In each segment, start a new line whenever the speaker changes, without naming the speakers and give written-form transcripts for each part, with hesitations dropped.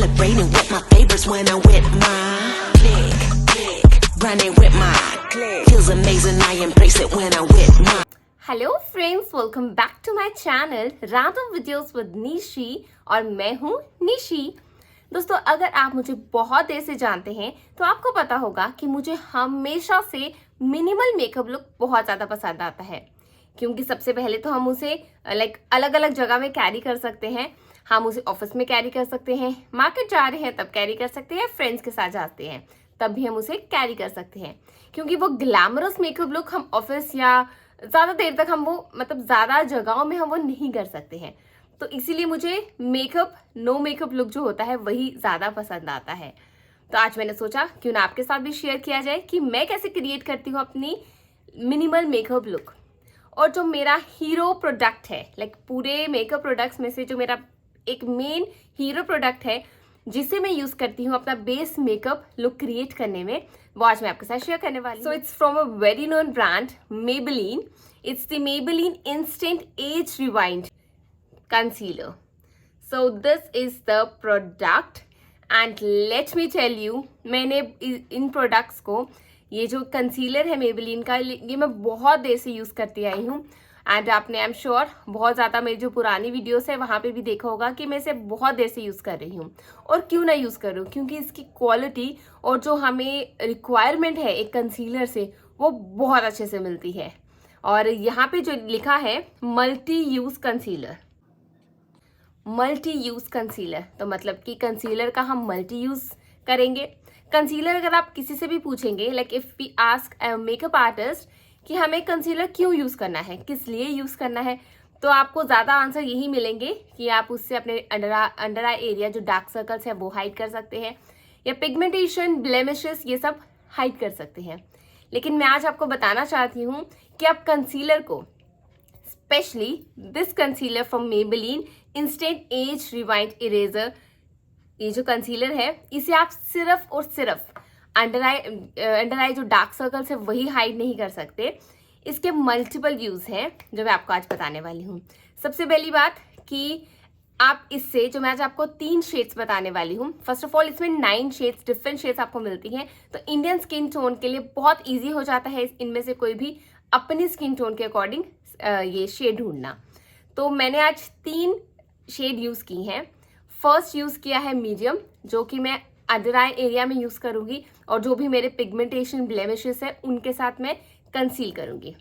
celebrating with my favorites when I'm with my click, running with my click. Feels amazing, I embrace it when I'm with my.
Hello friends, welcome back to my channel random videos with Nishi और मैं हूँ निशी। दोस्तों, अगर आप मुझे बहुत देर से जानते हैं तो आपको पता होगा कि मुझे हमेशा से मिनिमल मेकअप लुक बहुत ज़्यादा पसंद आता है, क्योंकि सबसे पहले तो हम उसे अलग अलग जगह में कैरी कर सकते हैं। हम उसे ऑफिस में कैरी कर सकते हैं, मार्केट जा रहे हैं तब कैरी कर सकते हैं, फ्रेंड्स के साथ जाते हैं तब भी हम उसे कैरी कर सकते हैं, क्योंकि वो ग्लैमरस मेकअप लुक हम ऑफिस या ज़्यादा देर तक हम वो ज़्यादा जगहों में हम वो नहीं कर सकते हैं। तो इसीलिए मुझे नो मेकअप लुक जो होता है वही ज़्यादा पसंद आता है। तो आज मैंने सोचा क्यों ना आपके साथ भी शेयर किया जाए कि मैं कैसे क्रिएट करती हूँ अपनी मिनिमल मेकअप लुक। और जो मेरा हीरो प्रोडक्ट है, पूरे मेकअप प्रोडक्ट्स में से जो मेरा एक मेन हीरो प्रोडक्ट है जिसे मैं यूज़ करती हूँ अपना बेस मेकअप लुक क्रिएट करने में, वो आज मैं आपके साथ शेयर करने वाली हूँ। So it's from a very known brand Maybelline. It's the Maybelline instant age rewind concealer. So this is the product and let me tell you, मैंने इन प्रोडक्ट्स को, ये जो कंसीलर है मेबेलिन का, ये मैं बहुत देर से यूज़ करती आई हूँ। एंड आपने आई एम श्योर बहुत ज़्यादा मेरी जो पुरानी वीडियोस है वहाँ पे भी देखा होगा कि मैं इसे बहुत देर से यूज़ कर रही हूँ। और क्यों ना यूज़ करूँ, क्योंकि इसकी क्वालिटी और जो हमें रिक्वायरमेंट है एक कंसीलर से, वो बहुत अच्छे से मिलती है। और यहाँ पे जो लिखा है मल्टी यूज़ कंसीलर, तो मतलब कि कंसीलर का हम मल्टी यूज़ करेंगे। कंसीलर अगर आप किसी से भी पूछेंगे, if we ask a makeup artist कि हमें कंसीलर क्यों यूज़ करना है, किस लिए यूज़ करना है, तो आपको ज़्यादा आंसर यही मिलेंगे कि आप उससे अपने अंडर आई एरिया जो डार्क सर्कल्स है वो हाइड कर सकते हैं, या पिगमेंटेशन, ब्लेमिशेस, ये सब हाइड कर सकते हैं। लेकिन मैं आज आपको बताना चाहती हूँ कि आप कंसीलर को, specially this concealer from Maybelline instant age rewind eraser, ये जो कंसीलर है इसे आप सिर्फ और सिर्फ अंडर आई जो डार्क सर्कल्स है वही हाइड नहीं कर सकते। इसके मल्टीपल यूज़ हैं जो मैं आपको आज बताने वाली हूँ। सबसे पहली बात कि आप इससे, जो मैं आज आपको 3 शेड्स बताने वाली हूँ, फर्स्ट ऑफ ऑल इसमें 9 शेड्स, डिफरेंट शेड्स आपको मिलती हैं। तो इंडियन स्किन टोन के लिए बहुत ईजी हो जाता है इनमें से कोई भी अपनी स्किन टोन के अकॉर्डिंग ये शेड ढूंढना। तो मैंने आज 3 शेड यूज़ की हैं। फर्स्ट यूज़ किया है मीडियम, जो कि मैं अंडर आई एरिया में यूज़ करूँगी और जो भी मेरे पिगमेंटेशन, ब्लेमिशेस है उनके साथ मैं कंसील करूँगी।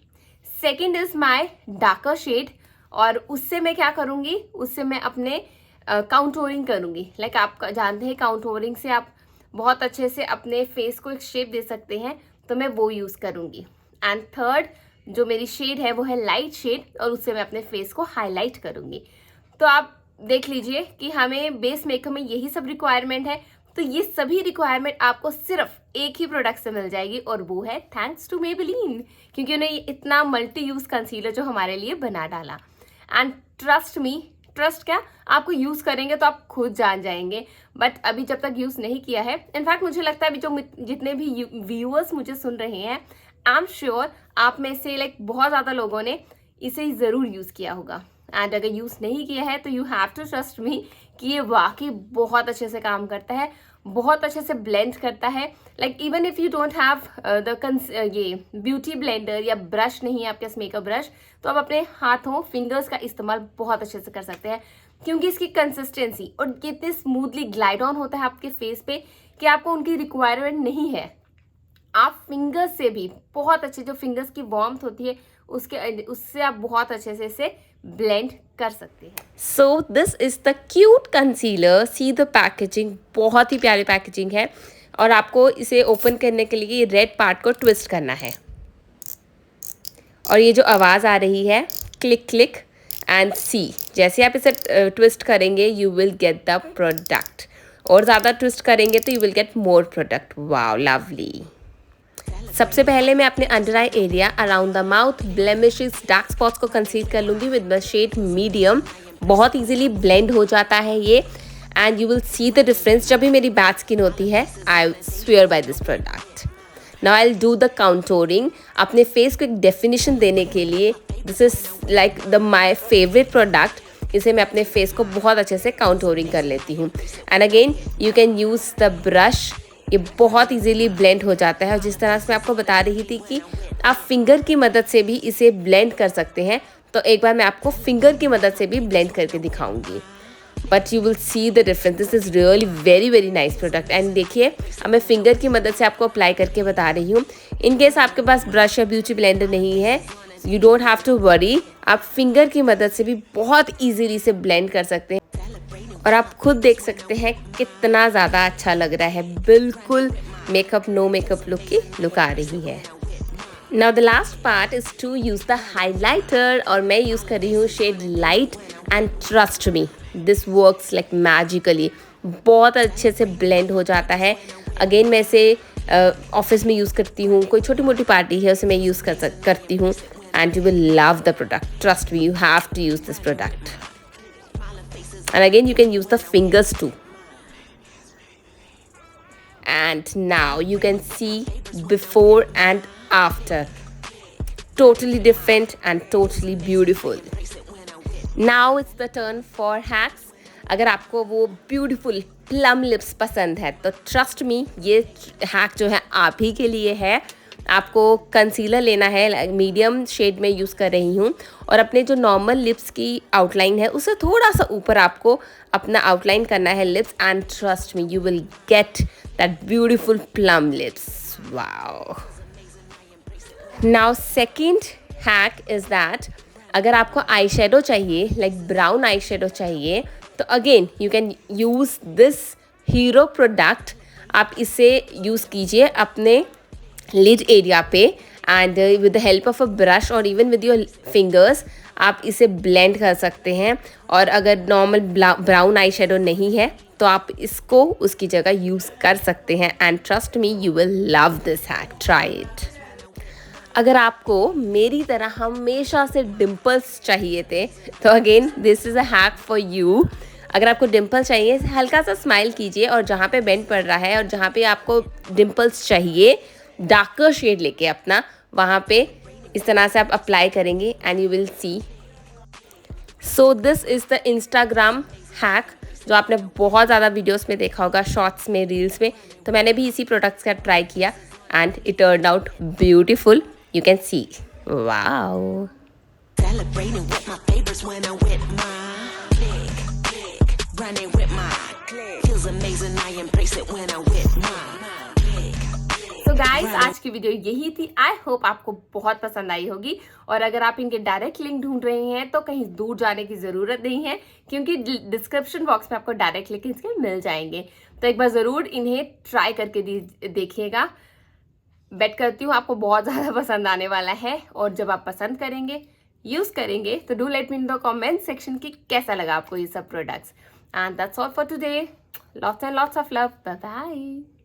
Second is my darker shade, और उससे मैं क्या करूँगी, उससे मैं अपने काउंटोरिंग करूँगी। आप जानते हैं काउंटोरिंग से आप बहुत अच्छे से अपने फेस को एक शेप दे सकते हैं, तो मैं वो यूज़ करूँगी। एंड थर्ड जो मेरी शेड है वो है लाइट शेड, और उससे मैं अपने फेस को हाईलाइट करूँगी। तो आप देख लीजिए कि हमें बेस मेकअप में यही सब रिक्वायरमेंट है। तो ये सभी रिक्वायरमेंट आपको सिर्फ एक ही प्रोडक्ट से मिल जाएगी, और वो है थैंक्स टू मेबेलिन, क्योंकि उन्हें इतना मल्टी यूज़ कंसीलर जो हमारे लिए बना डाला। एंड ट्रस्ट मी, ट्रस्ट क्या, आपको यूज़ करेंगे तो आप खुद जान जाएंगे। बट अभी जब तक यूज़ नहीं किया है, इनफैक्ट मुझे लगता है अभी जो जितने भी व्यूअर्स मुझे सुन रहे हैं, आई एम श्योर आप में से बहुत ज़्यादा लोगों ने इसे ज़रूर यूज़ किया होगा। एंड अगर यूज़ नहीं किया है तो you have to trust me कि ये वाकई बहुत अच्छे से काम करता है, बहुत अच्छे से ब्लेंड करता है। Even if you don't have ये ब्यूटी ब्लेंडर या ब्रश नहीं है आपके पास, मेकअप ब्रश, तो आप अपने हाथों, फिंगर्स का इस्तेमाल बहुत अच्छे से कर सकते हैं, क्योंकि इसकी कंसिस्टेंसी और कितने स्मूथली ग्लाइड ऑन होता है आपके फेस पे कि आपको उनकी रिक्वायरमेंट नहीं है। आप फिंगर्स से भी बहुत अच्छे, जो फिंगर्स की वार्मथ होती है उससे आप बहुत अच्छे से इसे ब्लेंड कर सकते हैं। So this is the cute concealer. See the packaging, बहुत ही प्यारी पैकेजिंग है। और आपको इसे ओपन करने के लिए रेड पार्ट को ट्विस्ट करना है, और ये जो आवाज़ आ रही है क्लिक क्लिक एंड सी, जैसे आप इसे ट्विस्ट करेंगे you will get the product, और ज़्यादा ट्विस्ट करेंगे तो you will get more product. Wow, lovely. सबसे पहले मैं अपने under eye area, around the mouth, blemishes, dark spots को कंसील कर लूँगी विद द शेड मीडियम। बहुत इजीली ब्लेंड हो जाता है ये, and you will see the difference जब भी मेरी बैड स्किन होती है। I swear by this product. Now I will do the काउंटोरिंग, अपने फेस को एक डेफिनेशन देने के लिए। This is the my favourite product. इसे मैं अपने फेस को बहुत अच्छे से काउंटोरिंग कर लेती हूँ। And again you can use the brush, ये बहुत इजीली ब्लेंड हो जाता है। और जिस तरह से मैं आपको बता रही थी कि आप फिंगर की मदद से भी इसे ब्लेंड कर सकते हैं, तो एक बार मैं आपको फिंगर की मदद से भी ब्लेंड करके दिखाऊंगी, but you will see the difference. This is really very very nice product. And देखिए, अब मैं फिंगर की मदद से आपको अप्लाई करके बता रही हूँ। इन केस आपके पास ब्रश या ब्यूटी ब्लेंडर नहीं है, you don't have to worry, आप फिंगर की मदद से भी बहुत ईजीली से ब्लेंड कर सकते हैं। और आप खुद देख सकते हैं कितना ज़्यादा अच्छा लग रहा है, बिल्कुल मेकअप नो मेकअप लुक की लुक आ रही है। Now the last part is to use the highlighter, और मैं यूज़ कर रही हूँ shade light. And trust me, this works like magically, बहुत अच्छे से ब्लेंड हो जाता है। अगेन मैं इसे ऑफिस में यूज़ करती हूँ, कोई छोटी मोटी पार्टी है उसे मैं यूज़ करती हूँ। And you will love the product, trust me, you have to use this product. And again you can use the fingers too. And now you can see before and after, totally different and totally beautiful. Now it's the turn for hacks. अगर आपको वो beautiful plum lips पसंद है तो trust me, ये hack जो है आप ही के लिए है। आपको कंसीलर लेना है, मीडियम शेड में यूज़ कर रही हूँ, और अपने जो नॉर्मल लिप्स की आउटलाइन है उससे थोड़ा सा ऊपर आपको अपना आउटलाइन करना है lips. And trust me, you will get that beautiful plum lips. Wow. Now second hack is that, अगर आपको आई शेडो चाहिए, लाइक ब्राउन आई शेडो चाहिए, तो again you can use this hero product. आप इसे use कीजिए अपने lid area पे, and with the help of a brush और इवन विद योर फिंगर्स आप इसे ब्लेंड कर सकते हैं। और अगर नॉर्मल ब्राउन आई शेडो नहीं है तो आप इसको उसकी जगह यूज़ कर सकते हैं। And trust me, you will love this hack, try it. अगर आपको मेरी तरह हमेशा से डिम्पल्स चाहिए थे तो again this is a hack for you. अगर आपको डिम्पल चाहिए, हल्का सा स्माइल कीजिए और जहाँ पे बेंड पड़ रहा है और जहाँ पे आपको डिम्पल्स चाहिए, डार्कर शेड लेके अपना वहाँ पे इस तरह से आप अप्लाई करेंगे and you will see. So this is the Instagram hack जो आपने बहुत ज़्यादा वीडियोस में देखा होगा, शॉर्ट्स में, रील्स में। तो मैंने भी इसी प्रोडक्ट्स का ट्राई किया and it turned out beautiful, you can see. Wow.
Celebrating with my favorites when I'm with my click. Running with my click. Feels amazing, I embrace it when I'm with my click.
तो guys, आज की video यही थी। I hope आपको बहुत पसंद आई होगी। और अगर आप इनके डायरेक्ट लिंक ढूंढ रहे हैं तो कहीं दूर जाने की ज़रूरत नहीं है, क्योंकि डिस्क्रिप्शन बॉक्स में आपको डायरेक्ट लिंक इसके मिल जाएंगे। तो एक बार ज़रूर इन्हें ट्राई करके देखिएगा। बेट करती हूँ आपको बहुत ज़्यादा पसंद आने वाला है। और जब आप पसंद करेंगे, यूज़ करेंगे, तो do let me in the comment section कि कैसा लगा आपको ये सब products. And that's all for today. Lots and lots of love. Bye bye.